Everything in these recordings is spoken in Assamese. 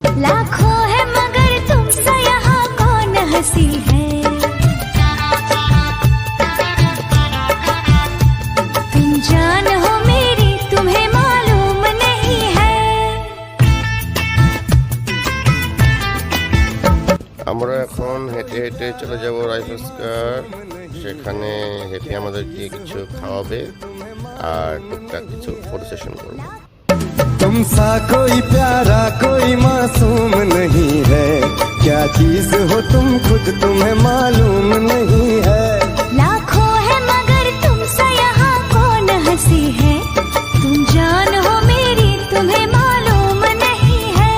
लाखों है मगर तुमसे यहाँ कौन हंसी है, तुम जान हो मेरी तुम्हें मालूम नहीं है। আমরা এখন হেঁটে হেঁটে চলে যাব রাইফেল স্কয়ার। সেখানে হেঁটে আমাদেরকে কিছু খাওয়াবে আর টুকটাক কিছু ফটো সেশন করব। तुम सा कोई प्यारा कोई मासूम नहीं है, क्या चीज हो तुम खुद तुम्हें मालूम नहीं है। लाखों है मगर तुमसे यहाँ कौन हंसी है, तुम जान हो मेरी तुम्हें मालूम नहीं है।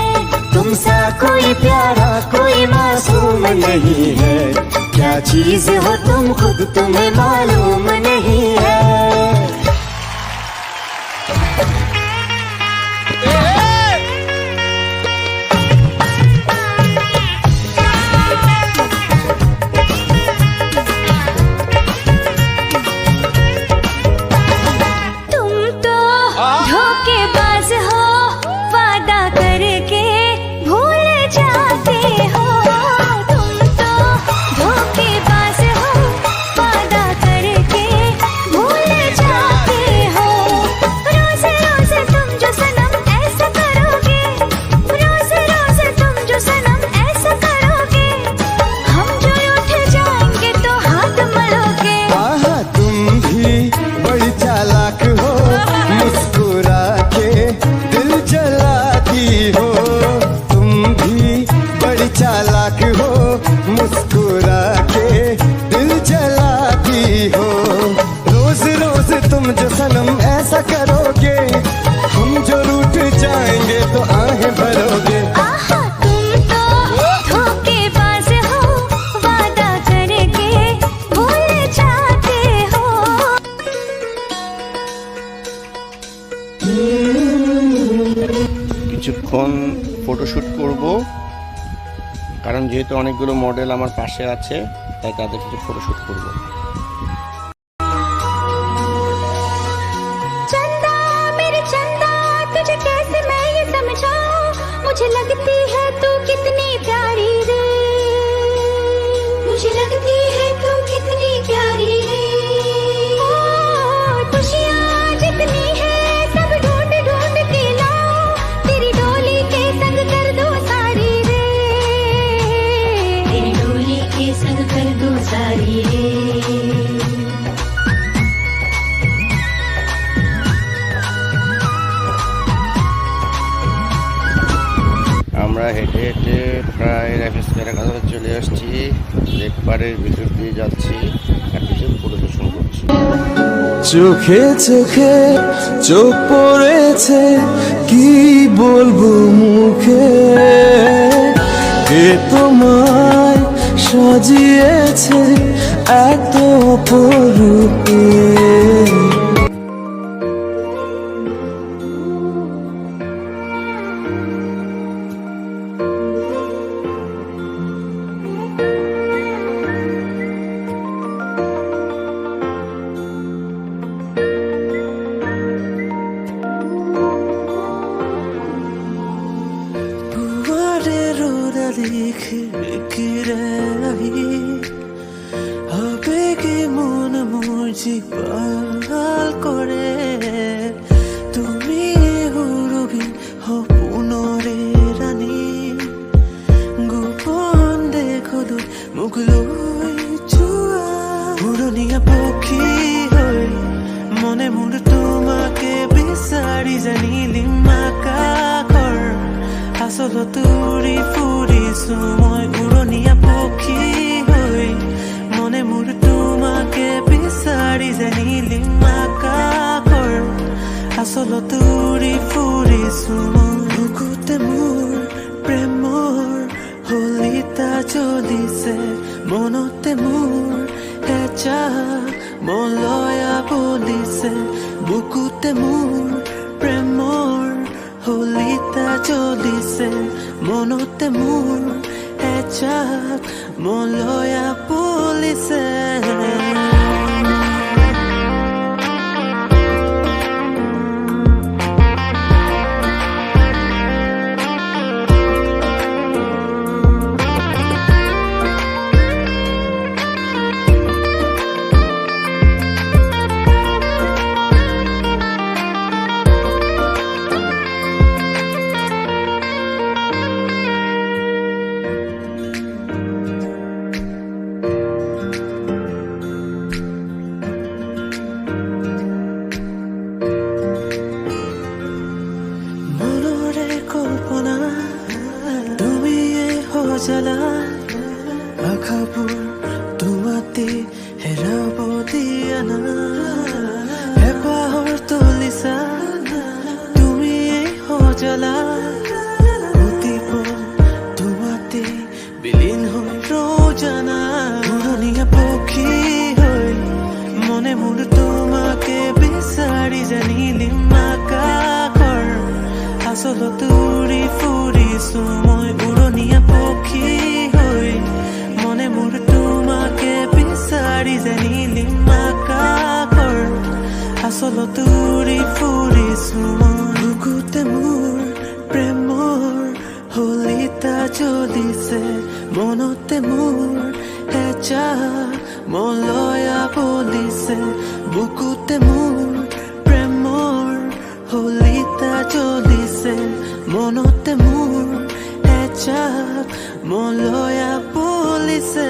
तुम सा कोई प्यारा कोई मासूम नहीं है, क्या चीज हो तुम खुद तुम्हें मालूम नहीं है। धोखेबाज हो वादा करके भूल जाते हो, तुम तो धोखेबाज हो वादा करके भूल जाते हो। रोज रोज तुम जो सनम ऐसा करोगे, रोज रोज तुम जो सनम ऐसा करोगे, हम जो उठ जाएंगे तो हाथ मलोगे। आहा तुम भी बड़ी चालाक हो, मुस्कुरा के दिल जलाती हो। तुम भी बड़ी चालाक हो, मुस्कुरा के दिल जलाती हो। रोज रोज तुम जो सनम ऐसा करोगे, हम जो रूठ जाएंगे तो आहें भरोगे। आहा तुम तो धोखेबाज हो वादा करके भूल जाते हो। কিছুক্ষণ ফটোশ্যুট করব, কারণ যেহেতু অনেকগুলো মডেল আমার পাশে আছে তাই তাদের কিছু ফটোশ্যুট করব। चंदा मेरे चंदा तुझे कैसे मैं ये समझाऊं, मुझे लगती है तू कितनी प्यारी रे, मुझे लगती है तू कितनी प्यारी रे। ओ खुशियाँ जितनी है सब ढूंढ ढूंढ के लाऊं, तेरी डोली के संग कर दो सारी रे, तेरी डोली के संग कर दो सारी रे। আমরা হেঁটে হেঁটে প্রায় রাইফেল স্কয়ারের কাছে চলে আসছি। লেক পাড়ের ভিতর দিয়ে যাচ্ছি আর কিছু ফটো সেশন করছি। চোখে চোখে চোখ পড়েছে কি বলবো মুখে, কে তোমায় সাজিয়েছে এত অপরূপে। আবেগে মন মর্জি পাল করে, তুমি হুরবি হপুনরে রানী, গোপন দেখো দুই মুখ লই চুয়া। উড়নিয়া পক্ষী হই মনে মোর তোমাকে বিচারি জানিলিম আকাশৰ, আচলত উৰি ফুৰিছো মই উৰণীয়া পক্ষী হৈ, মনে মোৰ তোমাকে বিচাৰি জানিলিম আকাশৰ, আচলত উৰি ফুৰিছো মই। বুকুতে মোৰ প্ৰেমৰ হলিতা জ্বলিছে, মনতে মোৰ এজাক মলয়া বলিছে। বুকুতে মোৰ প্ৰেমৰ হলিতা জ্বলিছে, মনতে মোৰ এজাক মলয়া বলিছে। জ্বালা আশাবোৰ তোমাতে হেৰাব দিয়া না হেঁপাহৰ তলিছা তুমি এই সজলা প্ৰতিপল তোমাতে বিলীন হৈ ৰজানা উৰণীয়া পক্ষী হৈ মনে মোৰ তোমাকে বিচাৰি জানিলিম আকাশৰ আচলত উৰি ফুৰিছো মই উৰণীয়া পক্ষী হৈ মনে মোৰ তোমাকে বিচাৰি জানিলিম আকাশৰ আচলত উৰি ফুৰিছো মই বুকুতে মোৰ প্ৰেমৰ হলিতা জ্বলিছে মনতে মোৰ এজাক মলয়া বলিছে বুকুতে মোৰ প্ৰেমৰ হলিতা জ্বলিছে মনতে মোৰ এজাক মলয়া বলিছে